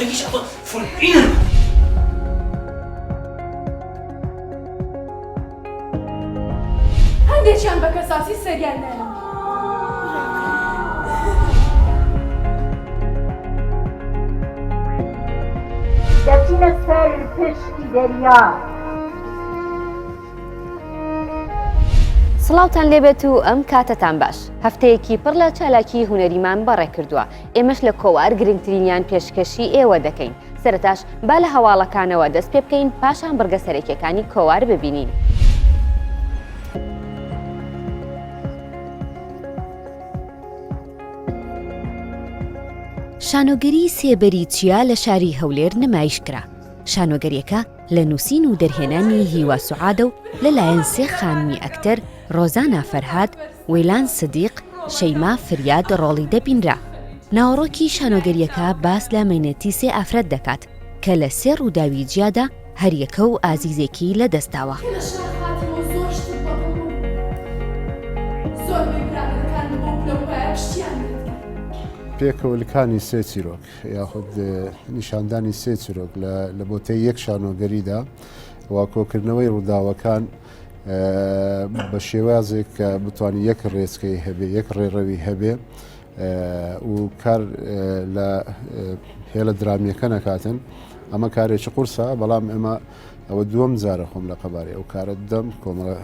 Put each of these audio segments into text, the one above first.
خليش أطلع فرقين. هەندێکیان بە کەساسی سەریان نایە. دەچینە سەر پشتی دەریا. سڵاوتان لێبێت و ئەم کاتتان باش. هەفتەیەکی پڕ لە چالاکی هونەریمان بەڕێ کردووە. ئێمەش لە کۆوار گرنگترینیان پێشکەشی ئێوە دەکەین. سەرەتاش با لە هەواڵەکانەوە دەست پێ بکەین پاشان بڕگە سەرەکیەکانی کۆوار ببینین. شانۆگەری سێبەری چیا لە شاری هەولێر نمایشکرا. شانۆگەریەکە لە نووسین و دەرهێنانی هیوا سوعادە و لەلایەن سێ خانمی ئەکتەر ڕۆزانا فەرهاد، وێلان سدیق، شەیما فریاد ڕۆڵی دەبینرا. ناوەڕۆکی شانۆگەریەکە باس لە مەینەتی سێ ئافرەت دەکات کە لە سێ ڕووداوی جیادا هەریەکە و ئازیزێکی لەدەستاوە. پێکەوەلەکانی سێ چیرۆک یاخود نیشاندانی سێ چیرۆک لە بۆتەی یەک شانۆگەریدا وا کۆکردنەوەی ڕووداوەکان بە شێوازێک کە بتوانین یەک ڕێچکەی هەبێ یەک ڕێڕەوی هەبێ و کار لە هێلە درامیەکە نەکاتن. ئەمە کارێکی قورسە، بەڵام ئێمە ئەوە دووەم جارە خۆم لە قەبارێ ئەو کارە دەم کۆمەڵە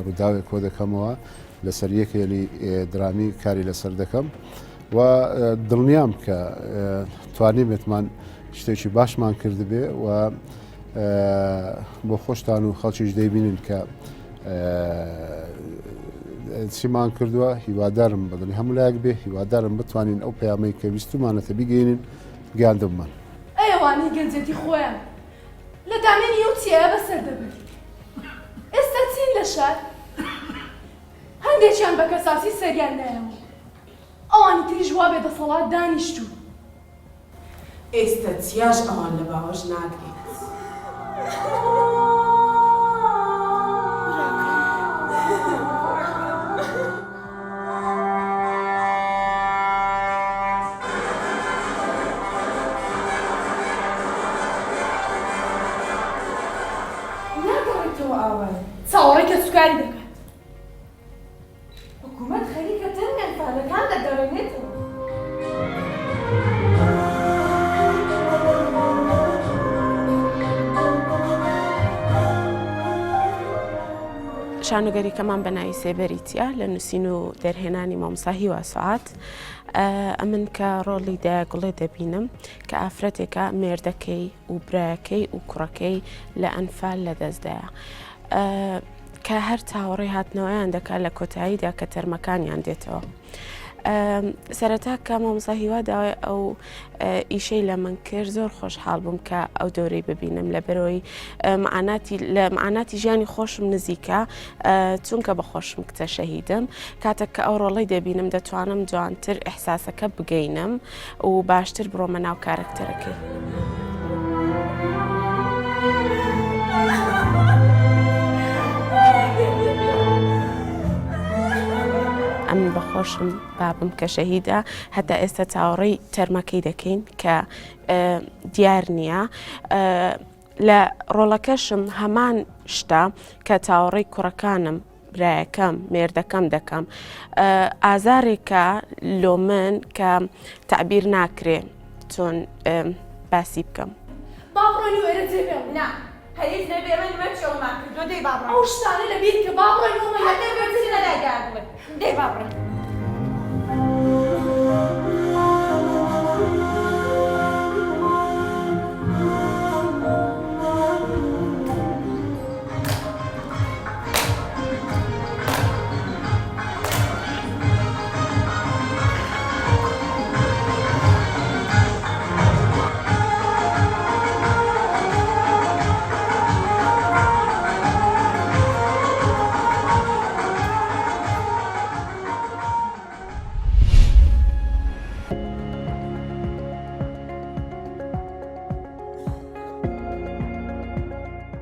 ڕووداوێک کۆ دەکەمەوە لەسەر یەک هێلی درامی کاری لەسەر دەکەم و دڵنیام کە توانیمێتمان شتێکی باشمان کردبێ و بۆ خۆشتان و خەڵکیش دەیبینن کە چیمان کردووە. هیوادارم بەدڵی هەموو لایەک بێ، هیوادارم بتوانین ئەو پەیامەی کە ویستمانەتە بیگەینن گیاندەمان. ئەوانەی گەنجێتی خۆیان لە دامێنی ئەو چیایە بەسەر دەبن. ئێستا چین لە شار؟ هەندێکیان بە کەساسی سەریان نایەوە. ئەوانی تریژ وا بێدەسەڵات دانیشتوو. ئێستا چیاش ئەوان لە باوەش ناگرێت. ناگەڕێتەوە ئاوای چاوەڕێی کە سوکاری دەکات. حکوومەت خەریکە تەنگەن فعالەکان دەگەڕێنێتەوە. شانۆگەریکەمان بە ناوی سێبەری چیا لە نووسین و دەرهێنانی مامۆستا هیوا سوعاد. ئەمن کە ڕۆڵی دایەگوڵێ دەبینم کە ئافرەتێکە مێردەکەی و برایەکەی و کوڕەکەی لە ئەنفال لەدەستدایە کە هەر چاوەڕێی هاتنەوەیان دەکات لە کۆتاییدا کە تەرمەکانیان دێتەوە. سەرەتا کە مامۆستا هیوا داوای ئەو ئیشەی لە من کرد زۆر خۆشحاڵ بووم کە ئەو دەورەی ببینم لەبەرەوەی لە معناتی ژیانی خۆشم نزیکە چونکە بە خۆشم کچە شەهیدم. کاتێک کە ئەو ڕۆڵەی دەبینم دەتوانم جوانتر ئیحساسەکە بگەینم و باشتر بڕۆمە ناو کارکتەرەکەی. ئەمن بەخۆشم بابم کە شەهیدە هەتا ئێستا چاوەڕێی تەرمەکەی دەکەین کە دیار نییە. لە ڕۆڵەکەشم هەمان شتە کە چاوەڕێی کوڕەکانم برایەکەم مێردەکەم دەکەم. ئازارێکە لۆ من کە تعبیر ناکرێ چۆن باسی بکەم. با بڕۆین و ئێرە جێبێڵ. نا هەریز نەبێ من مەچەومان کردو دەی با بڕۆین. ئەو شتانە لەبیر کە با بڕۆین و هەدە بێتنی لەلایدار بڵێ دەی با بڕۆین.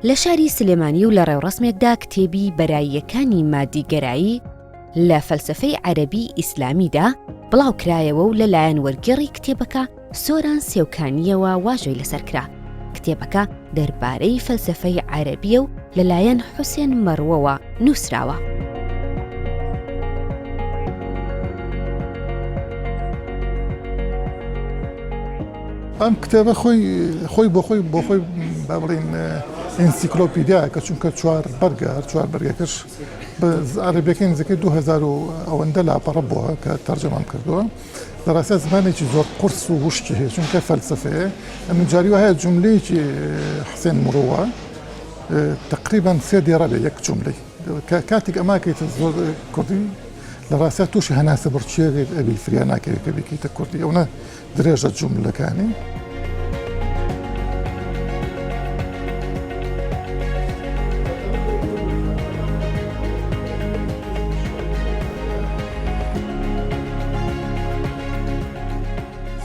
لە شاری سلێمانی و لە ڕێوڕەسمێکدا کتێبی بەراییەکانی مادیگەرایی لە فەلسفەی عەرەبی ئیسلامیدا بڵاو کرایەوە و لەلایەن وەرگێڕی کتێبەکە سۆران سێوکانیەوە واژۆی لەسەرکرا. کتێبەکە دەربارەی فەلسەفەی عەرەبیە و لەلایەن حوسێن مەڕوەوە نووسراوە. ئەم کتێبە خۆی بۆ خۆی با بڵێن ئینسیکلۆپیدیایە کە چونکە چوار بەرگەکەش بە عەرەبیەکەی نزیکەی 2000 ئەوەندە لاپەڕە بووە کە تەرجەمام کردووە. لەڕاستە زمانێکی زۆر قورس و وشکی هەیە چونکە فەلسەفەیە. ئەم جاری وایە جوملەیەکی حوسێن مڕۆوە تقریباً 3 دێڕە لە یەک جوملەی کاتێک ئەماکەیتە زۆر کوردی لەڕاستە تووشی هەناسە بڕچێت ئەبی فریا ناکەوێت کە بکەیتە کوردی ئەوە درێژە جوملەکانی.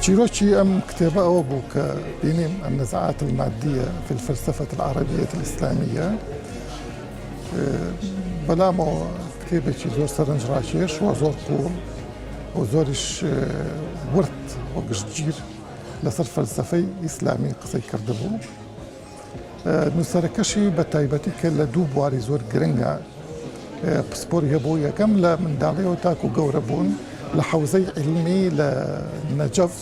چیرۆکی ئەم کتێبە ئەوە بوو کە بینیم النزاعات المادية في الفلسفة العربية الإسلامية بەلامەوە کتێبێکی زۆر سەرنجڕاکێش و زۆر قوڵ و زۆریش ورد و گشتگیر لەسەر فەلسەفەی ئیسلامی قسەی کردبوو. نووسەرەکەشی بە تایبەتی کە لە دوو بواری زۆر گرنگە پسپۆری هەبوو. یەکەم لە منداڵیەوە تاکو گەورە بوون لە حەوزەی علمی لە نەجەف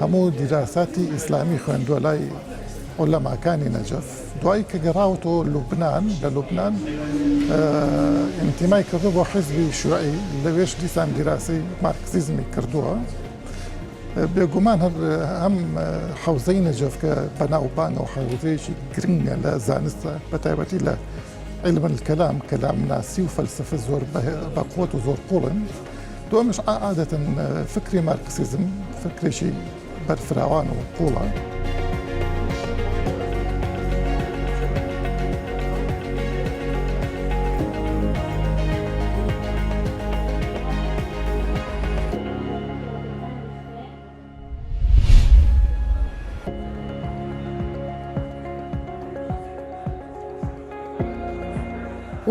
هەموو دیراساتی ئیسلامی خوێندووە لای عولەماکانی نەجەف. دوایی کە گەڕاوەتەوە لوبنان لە لوبنان ئینتیمای کردو بۆ حیزبی شیوعی لەوێش دیسان دیراسەی مارکسیزمی کردووە. بێگومان هەم حەوزەی نەجەف کە بەناوبانە و حەوزەیەکی گرنگە لە زانستە بە تایبەتی لە علم الکەلام کەلامناسی و فەلسەفە زۆر بەقووت و زۆر قوڵن. دومش عادة فكري ماركسيزم فكري شيء برفراوان وقولا.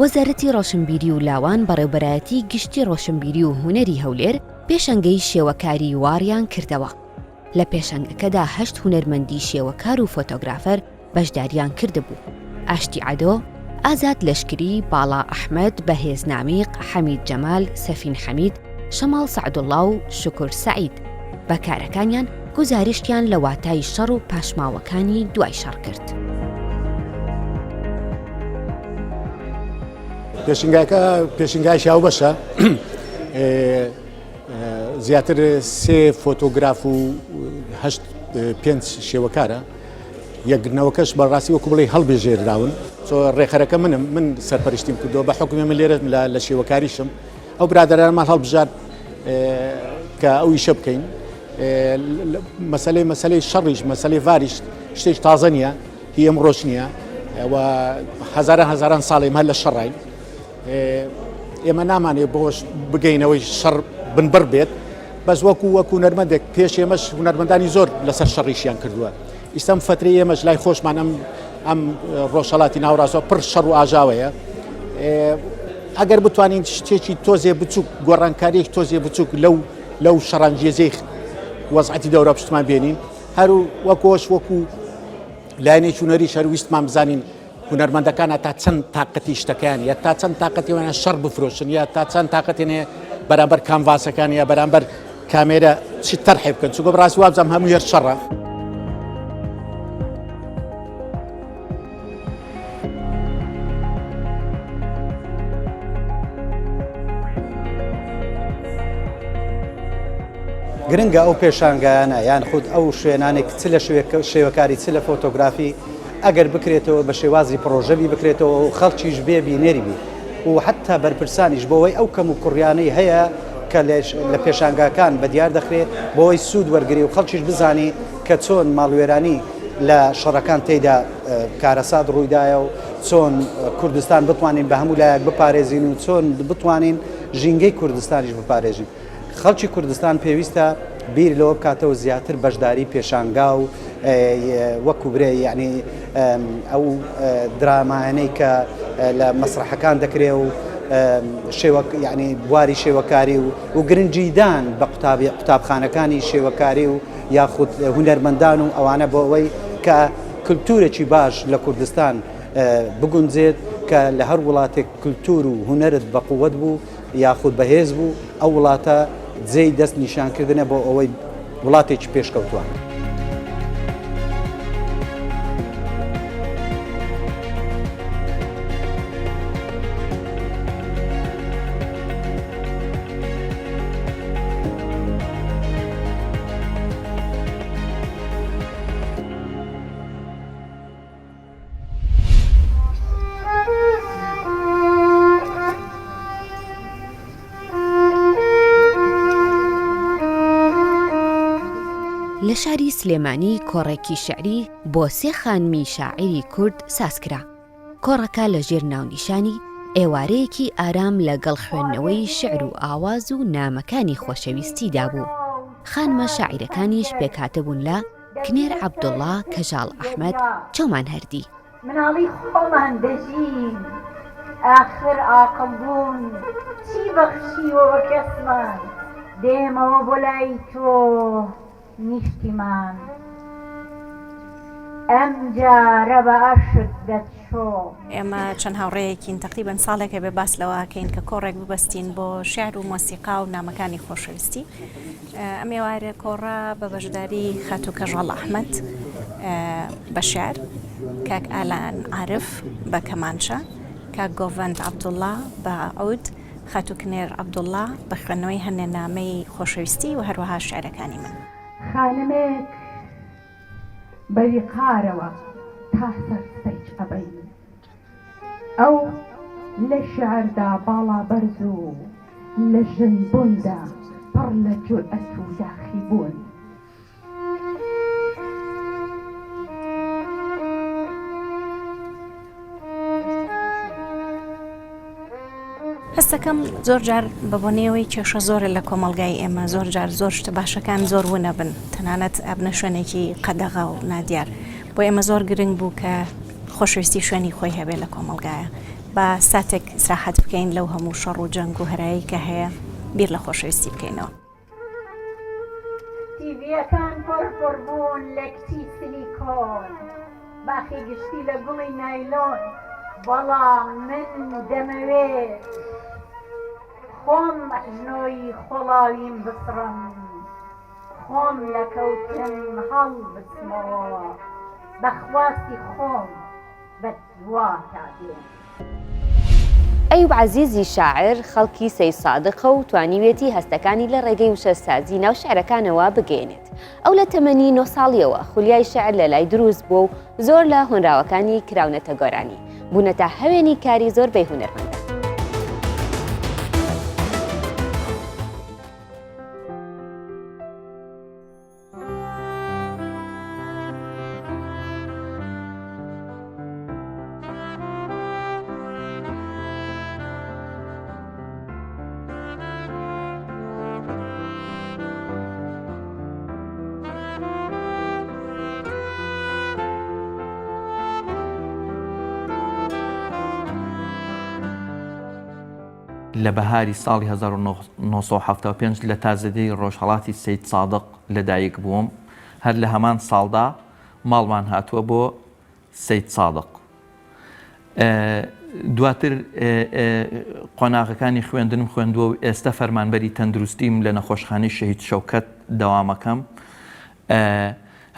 وەزارەتی ڕۆشنبیری و لاوان بەڕێوەبەرایەتی گشتی ڕۆشنبیری و هونەری هەولێر پێشەنگەی شێوەکاری واریان کردەوە. لە پێشەنگەکەدا 8 هونەرمەندی شێوەکار و فۆتۆگرافەر بەشداریان کردبوو. ئاشتی عەدۆ، ئازاد لەشکری، باڵا ئەحمەد، بەهێز نامیق، حەمید جەمال، سەفین حەمید، شەماڵ سەعدوڵڵا و شوکور سەعید. بەکارەکانیان گزارشتیان لە واتای شەڕ و پاشماوەکانی دوای شەڕ کرد. پێشنگای شاو بەشە زیاتر 3 فۆتۆگراف و 5 شێوەکارە. یەکگرنەوەکەش بەڕاستی وەکو بڵێ هەڵبێژێراون. ڕێخەرەکە من سەرپەرشتیم کردەوە بە حکومێ من لێرە لە شێوەکاریشم. ئەو برادەرانمان هەڵبژار کە ئەو ئیشە بکەین. مەسەلەی شەڕیش مەسەلەی ڤاریش شتێک تازە نییە، هی ئەمڕۆژ نییە و هەزاران ساڵی هەر لە شەڕین. ئێمە نامانێ بۆش بگەینەوەی شەڕ بنبڕ بێت، بەس وەکو هونەرمەندێک پێش ئێمەش هونەرمەندانی زۆر لەسەر شەڕیشیان کردووە. ئیستەم فترەی ئێمەش لای خۆشمان ئەم ڕۆژهەڵاتی ناوڕاستەوە پڕ شەڕ و ئاژاوەیە. ئەگەر بتوانین شتێکی تۆزێ بچووک گۆڕانکاریەک تۆزێ بچووک لەو شەڕانگێزەی وەزعەتی دەورە پشتمان بێنین، هەرو وەکۆش وەکو لایەنێکی هونەریش هەرویستمان بزانین هونەرمەندەکانە تا چەند تااقەتی شتەکان یا تا چەند تااقەتیوانە شەڕ بفرۆشن یا تا چەند تااقەتێنێ بەرامبەر کامڤاسەکان یا بەرامبەر کامێرە چی تەرحێ بکەن، چونکە بەڕاستی وابزانم هەموو هێر شەڕە. گرنگە ئەو پێشانگایانە یان خود ئەو شوێنانێک چ لە شێوەکاری چ لە فۆتۆگرافی ئەگەر بکرێتەوە بە شێوازی پرۆژەبی بکرێتەوە و خەڵکیش بێ بینێری بی و حتا بەرپرسانیش بۆەوەی ئەو کەم و کوڕیانەی هەیە کە لە پێشانگاکان بەدیار دەخرێت بۆەوەی سوود وەرگری و خەڵکیش بزانی کە چۆن ماڵوێرانی لە شەڕەکان تێیدا کارەسات ڕوویدایە و چۆن کوردستان بتوانین بە هەموو لایەک بپارێزین و چۆن بتوانین ژینگەی کوردستانیش بپارێژین. خەڵکی کوردستان پێویستە بیر لەوە بکاتەوە زیاتر بەشداری پێشانگا و وەکو برێ یعنی ئەو درامایانەی کە لە مەسرحەکان دەکرێ و یعنی بواری شێوەکاری و گرنجیدان بە قوتابخانەکانی شێوەکاری و یاخود هونەرمەندان و ئەوانە بۆ ئەوەی کە کللتورێکی باش لە کوردستان بگونجێت کە لە هەر وڵاتێک کللتور و هونەرت بەقووەت بوو یاخود بەهێز بوو ئەو وڵاتە جێی دەست نیشانکردنە بۆ ئەوەی وڵاتێکی پێشکەوتووە. لە شاری سلێمانی کۆڕێکی شعری بۆ 3 خانمی شاعری کورد سازکرا. کۆڕەکە لە ژێر ناونیشانی ئێوارەیەکی ئارام لەگەڵ خوێندنەوەی شعر و ئاواز و نامەکانی خۆشەویستیدا بوو. خانمە شاعیرەکانیش پێکهاتەبوون لە کنێر عەبدوڵڵا کەژاڵ ئەحمەد چۆمان هەردی. مناڵی خۆمان دەژین ئاخر عاقڵ بوون چی بەخشیوەوە کەسمان دێمەوە بۆ لای تۆ نیشتیمان ئەم جارە بە ئەشت دەچۆ. ئێمە چەند هاوڕێیەکین تقریبەن ساڵێکە بێ باس لەوەکەین کە کۆڕێک ببەستین بۆ شعر و مۆسیقا و نامەکانی خۆشەویستی. ئەم ێوارە کۆڕە بە بەشداری خەتو کەژاڵ ئەحمەد بە شعر، کاک ئالان عارف بە کەمانچە، کاک گۆڤەند عەبدوڵڵا بە عود، خەتو کنێر عەبدوڵڵا بە خوێندنەوەی هەنێنامەی خۆشەویستی و هەروەها شعرەکانی من. خانمێک بەوی قارەوە تا سەرسەیج ئەبەی ئەو لە شعردا باڵا بەرز و لە ژنبووندا پڕ لە جورئەت و داخیبوون. هەستەکەم زۆر جار بە بۆنێەوەی کێشە زۆرە لە کۆمەڵگای ئێمە، زۆر جار زۆر شتە باشەکان زۆر ونە بن، تەنانەت ئەبنە شوێنێکی قەدەغا و نادیار. بۆ ئێمە زۆر گرنگ بوو کە خۆشەویستی شوێنی خۆی هەبێت لە کۆمەڵگایە، بە ساتێک ساحەت بکەین لەو هەموو شەڕ و جەنگ و هەرایی کە هەیە بیر لە خۆشەویستی بکەینەوە. تیڤیەکان پڕ بوون لە کچی سیلیکۆن، باخی گشتی لە گوڵی نایلۆن، بەڵام من دەمەوێت خۆم ژنۆی خۆڵاویم بسڕم، خۆم لە کەوتن هەڵ بچمەوە، بەخواستی خۆم بەدوا دێم. ئەیوب عەزیزی شاعر خەڵکی سەی سادقە و توانیوێتی هەستەکانی لە ڕێگەی وشەسازی ناو شعرەکانەوە بگەێنێت. ئەو لە تەمەنی 9 ساڵیەوە خولیای شعر لە لای دروست بووە و زۆر لە هۆنراوەکانی کراونەتە گۆرانی، بوونەتە هەوێنی کاری زۆربەی هونەرمەندە. لە بەهاری ساڵی 1975 لە تازەدەی ڕۆژهەڵاتی سەید سادق لەدایک بووم. هەر لە هەمان ساڵدا ماڵمان هاتووە بۆ سەید سادق. دواتر قۆناغەکانی خوێندنم خوێندووە و ئێستا فەرمانبەری تەندروستیم لە نەخۆشخانەی شەهید شەوکەت دەوامەکەم.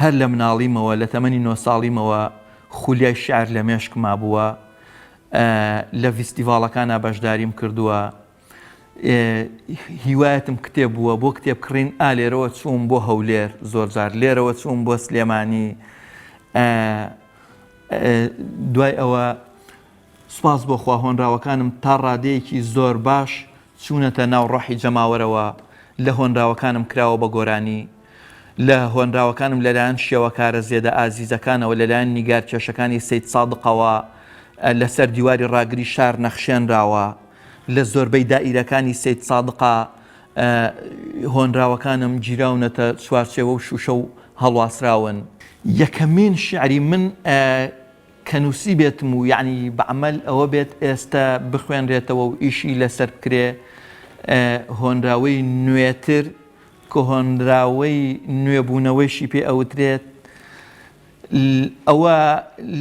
هەر لە مناڵیمەوە لە تەمەنی 9 ساڵیمەوە خولیای شعر لە مێشکما بووە، لە فیستیڤاڵەکانە بەشداریم کردووە، هیوایەتم کتێب بووە بۆ کتێب کڕین. لێرەوە چووم بۆ هەولێر، زۆر جار لێرەوە چووم بۆ سلێمانی. دوای ئەوە سوپاس بۆ خوا هۆنراوەکانم تا ڕادەیەکی زۆر باش چوونەتە ناو ڕۆحی جەماوەرەوە. لە هۆنراوەکانم کراوە بە گۆرانی، لە هۆنراوەکانم لەلایەن شێوەکارە زێدە ئازیزەکانەوە لەلایەن نیگار کێشەکانی سەید سادقەوە لەسەر دیواری ڕاگری شار نەخشێنراوە. لە زۆربەی دائیرەکانی سەید سادقا هۆنراوەکانم گیراونەتە چوارچێوە و شوشە و هەڵواسراون. یەکەمین شعری من کە نووسی بێتم و یعنی بەعمەل ئەوە بێت ئێستا بخوێنرێتەوە و ئیشی لەسەر بکرێ، هۆنراوەی نوێتر کۆهۆنراوەی نوێبوونەوەیشی پێ ئەوترێت ئەوە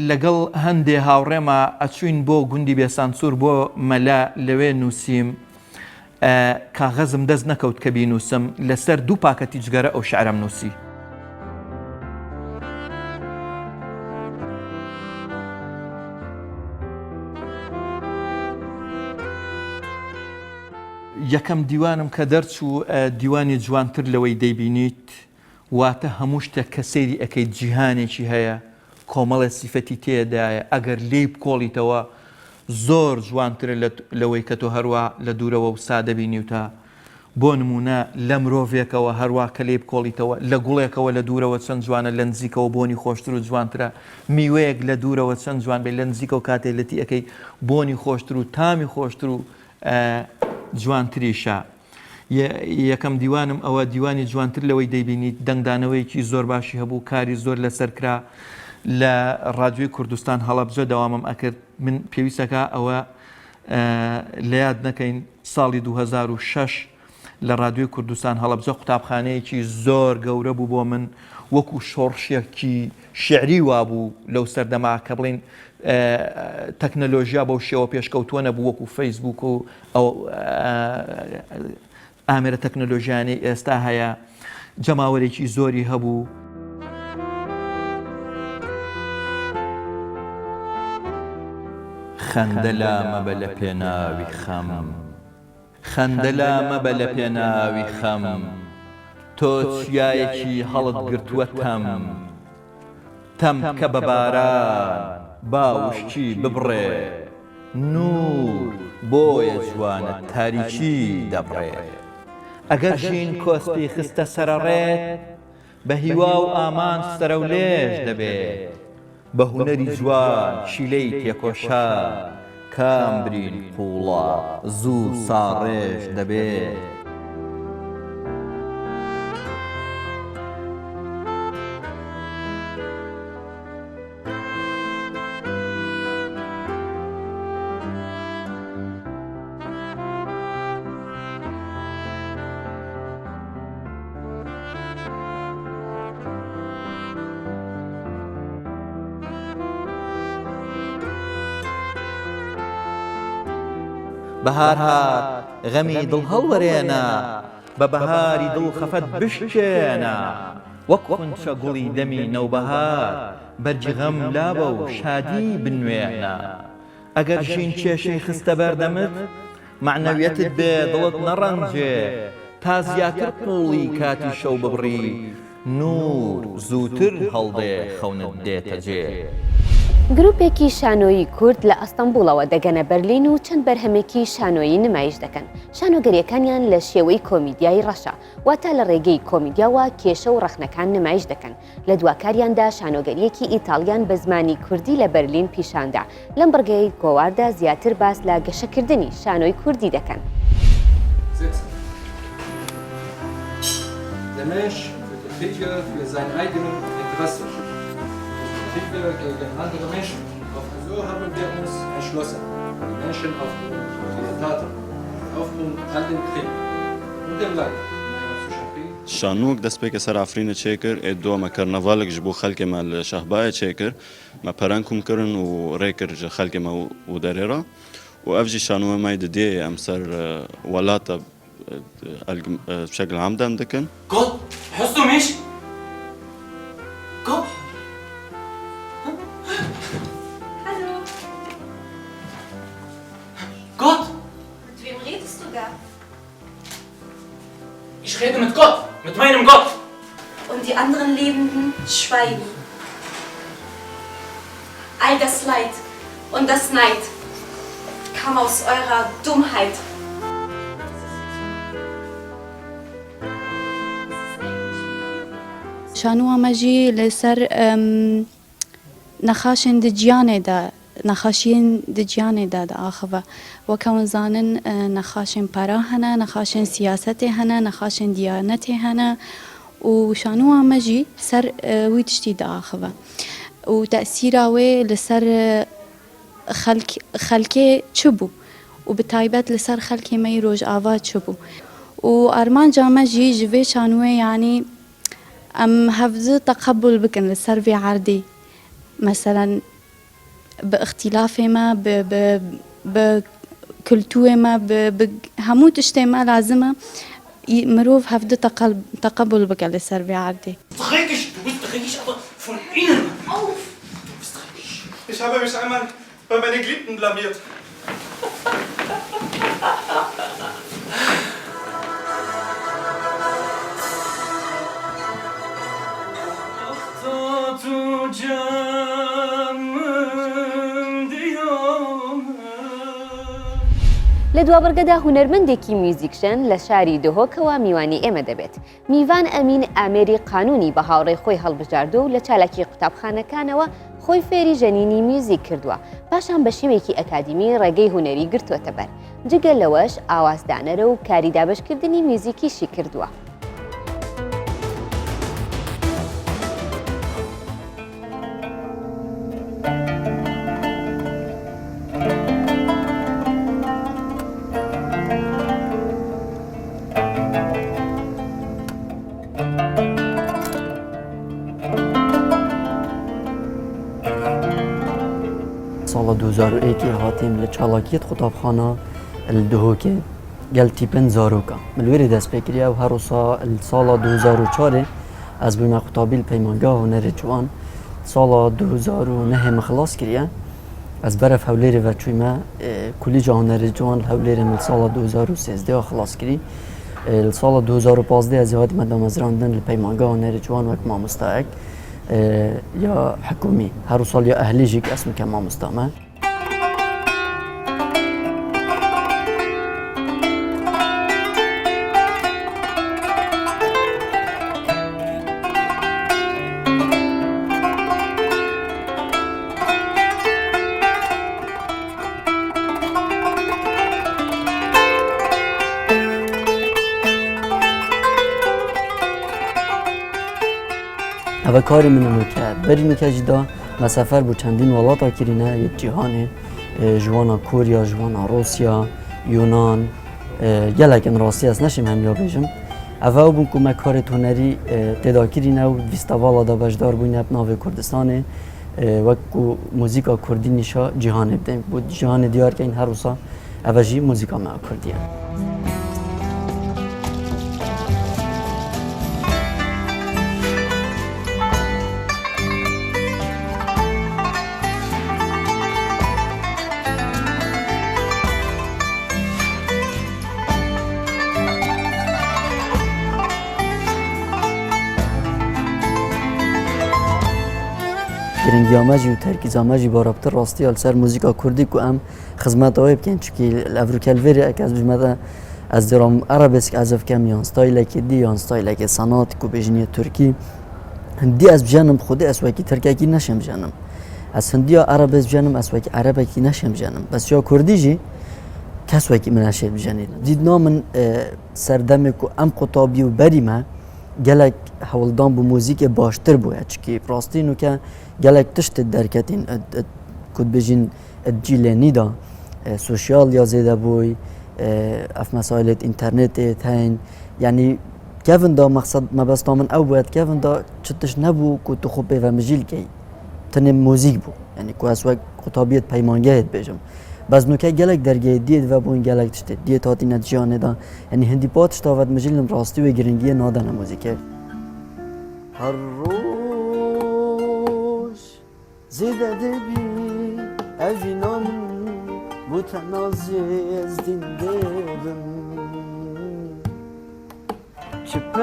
لەگەڵ هەندێ هاوڕێمە ئەچوین بۆ گوندی بێسانسور بۆ مەلا لەوێ نووسیم کاغەزم دەست نەکەوت کە بینووسم لەسەر دوو پاکەتی جگەرە ئەو شعرم نووسی. یەکەم دیوانم کە دەرچوو دیوانی جوانتر لەوەی دەیبینیت واتە هەموو شتێک کە سەیری ئەەکەیت جیهانێکی هەیە کۆمەڵە سیفەتی تێدایە ئەگەر لێی بکۆڵیتەوە زۆر جوانترە لەوەی کە تۆ هەروە لە دوورەوە و سادە بینیوتە. بۆ نمونە لە مرۆڤێکەوە هەروە کە لێ بکۆڵیتەوە لە گوڵێکەوە لە دوورەوە چەند جوانە لە نزیکەوە بۆنی خۆشتر و جوانترە میوەیەک لە دوورەوە چەند جوان بێت لە نزیکە و کاتێلەتی ئەەکەی بۆنی خۆشتر و تامی خۆشتر و جوانتریشە. یەکەم دیوانم ئەوە دیوانی جوانتر لەوەی دەیبینیت دەنگدانەوەیکی زۆر باشی هەبوو کاری زۆر لەسەرکرا لە ڕادیۆی کوردستان هەڵەبجە دەوامم ئەکرد. من پێویستەکە ئەوە لە یاد نەکەین ساڵی 2006 لە ڕادیۆی کوردستان هەڵەبجە قوتابخانەیەکی زۆر گەورە بوو بۆ من وەکو شۆڕشێکی شعری وابوو لەو سەردەما کە بڵین تەکنەلۆژیا بەو شێوە پێشکەوتووە نەبوو وەکو فەیسبوک و ئەو ئامێرە تەکنەلۆژیانەی ئێستا هەیە جەماوەرێکی زۆری هەبوو. خەندەلا مەبە لە پێناوی خەم خەندەلا مەبە لە پێناوی خەم تۆ چیایەکی هەڵت گرتووە تەم کە بە باران باوشتی ببڕێ نور بۆیە جوانە تاریکی دەبڕێ ئەگەر ژین کۆسپی خستە سەرەڕێت بە هیوا و ئامان سەرە و لێژ دەبێت بە هونەری جوان شیلەی تێکۆشا کامبرین قوڵە زوو ساڕێژ دەبێت. بەهار هات غەمی دڵ هەڵوەرێنە بە بەهاری دڵ خەفەت بشکێنە وەک خونچە گوڵی دەمی نەوبەهار بەرجی غەم لابە و شادی بنوێنە ئەگەر ژین کێشەی خستە بەردەمت معنەویەتت بێ دڵت نەڕەنجێ تا زیاتر قوڵی کاتی شەو ببڕی نور زووتر هەڵدێ خەونت دێتە جێ. گروپێکی شانۆیی کورد لە ئەستەمبوڵەوە دەگەنە بەرلین و چەند بەرهەمێکی شانۆیی نمایش دەکەن. شانۆگەریەکانیان لە شێوەی کۆمیدیای ڕەشە واتە لە ڕێگەی کۆمیدیاوە کێشە و ڕەخنەکان نمایش دەکەن. لە دواکاریاندا شانۆگەریەکی ئیتالیان بە زمانی کوردی لە بەرلین پیشاندا. لەم بڕگەی گۆواردا زیاتر باس لە گەشەکردنی شانۆی کوردی دەکەن. Gegen andere Menschen. So haben wir uns entschlossen, die Menschen aufgrund dieser Taten, aufgrund all dem Krieg und dem Leid. شانوک دەست پێکە سەر ئافرینە چێکرد ئێدۆمە کەرنەڤالێکش بۆ خەڵکێمە لە شەحبایە چێکرد مە پەرەنکم کردن و ڕێکرد خەڵکێمە و دەرێرە و ئەڤژی شانوەمای دێ ئەم سەر وڵاتە بشکل عامدان دەکەن. Gott, hörst du mich? Gott? Gott! Mit wem redest du da? Ich rede mit Gott, mit meinem Gott. Und die anderen Lebenden schweigen. All das Leid und das Neid kam aus eurer Dummheit. شانوە مەژی لەسەر نەخاشن دجیانێدا نەخاشین دجیانێدا داخەوە وەکەون زانن نەخاشن پەرا هەنە نەخاشن سیاسەتێ هەنە نەخاشن دیانەتێ هەنە و شانوە مەژی سەر وی تشتی داخەوە و تەسیراوێ لەسەر خەلکێ چ بوو و بتایبەت لەسەر خەلکی مەی ڕۆژ ئاوا چ بوو وأرمان جامع جي شانوي يعني أم هفزو تقبل بكن للسربي عردي مثلا باختلاف ما بكلتوه ما همو تشتي ما لازمه مروف هفدو تقبل بكن للسربي عردي تخيكش فرقين Ich habe mich einmal bei meinen Geliebten blamiert. لە دوابەرگەدا هونەرمەندێکی میوزیکشن لە شاری دهۆکەوە میوانی ئێمە دەبێت. میوان ئەمین ئامێری قانونی بە هاوڕێی خۆی هەڵبژاردو و لە چالاکی قوتابخانەکانەوە خۆی فێری ژەنینی میوزیک کردووە. پاشان بە شێوەیەکی ئەکادیمی ڕێگەی هونەری گرتووەتە بەر. جگە لەوەش ئاوازدانەرە و کاری دابشکردنی میوزیکیشی کردووە. سال 2001 هاتیم لچالاکیت خطابخانه الدهوکه گل تیپن زاروکا ملوری دست بکریه و هر سال 2004 از بین خطابی پیمانگاه هنر جوان سال 2009 مخلاص کریه از برف هولیر و چویمه کلیج هنر جوان هولیر من سال 2013 خلاص کری سال 2015 از هاتی مدام از راندن پیمانگاه هنر جوان وک ما مستحق یا حکومی هر سال یا اهلی جیک اسم که ما مستعمل و کاری من نکرد بری نکجدا مسافر بو چندین ولاتا کرینه یک جهان جوانا کوریا جوانا روسیا یونان گلک ان راستی از نشیم هم یا بیجم اول بون که مکار تونری تدا کرینه و ویستاوالا دا بجدار بوینه بناو کردستانه وکو موزیکا کردی نشا جهان بدیم بود جهان دیار که این هر روزا اوجی موزیکا ما کردیه گرنگی آمجی و ترکیز آمجی با رابطه راستی آل سر موزیکا کردی که ام خدمت آوی بکن چونکه الافروکلوری اک از بجمده از درام عربسک عزف کم یان ستایل که دی یان ستایل که سنات کو بجنی ترکی هندی از بجنم خودی از وکی ترکی نشم بجنم از هندی عرب از بجنم از وکی عربی نشم بجنم بس یا کردی جی کس وکی من نشه بجنید دید نامن سردم کو ام قطابی و بریمه گلک حولدان بو موزیک باشتر بوده چکی راستی نو که گلک تشت درکتین کد بجین جیلنی دا سوشیال یا زیده بوی اف مسائل اینترنت تاین یعنی کیفن دا مقصد مبستا من او باید کیفن دا چتش نبو که تو خوب و مجیل کی تنه موزیک بو یعنی که از وقت خطابیت پیمانگهت بیجم باز نو که گلک درگه دید و بو این گلک تشت دید هاتی نتیجانه دا یعنی هندی پاتش تاود مجیلم راستی و گرنگی نادن موزیکه هر روز زیده دبی اجینام متنازی از دین دبم چپای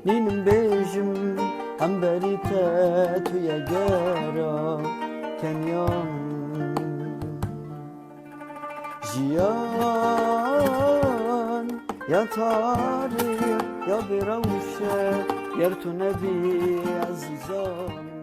نینم بیجم هم بریتا توی گرا کنیان جیان یا تاریخ یا بیروشه گر تو نبی عزیزان